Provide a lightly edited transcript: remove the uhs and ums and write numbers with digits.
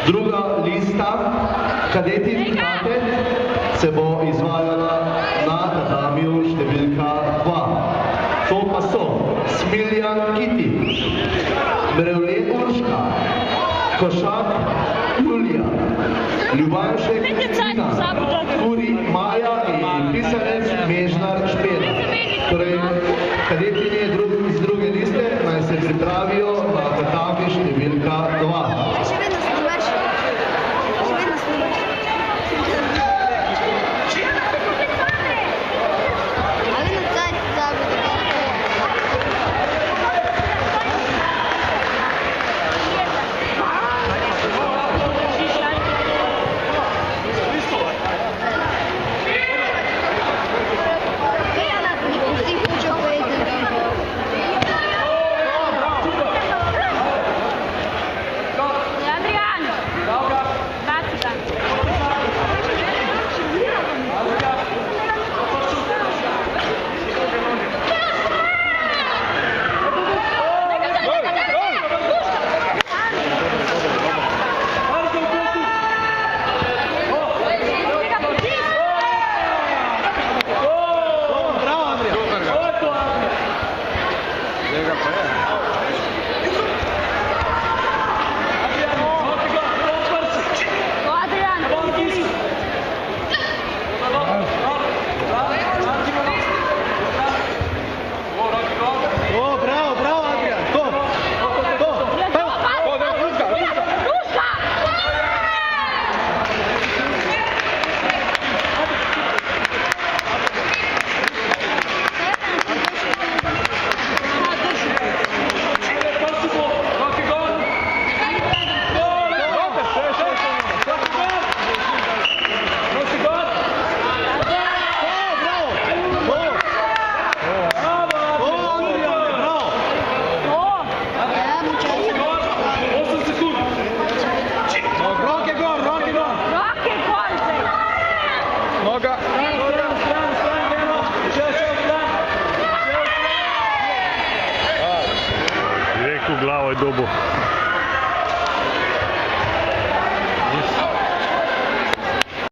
Druga lista kadeti kate se bo izvajala na tatamiju številka 2. To pa so Smiljan Kiti, Mrevle Urška, Košak Julija, Ljubanšek Tina, Kuri Maja in pisanec Mežnar Špela. Torej, kadetinje iz druge liste naj se pripravijo na tatami številka 2. Glavo je dobo.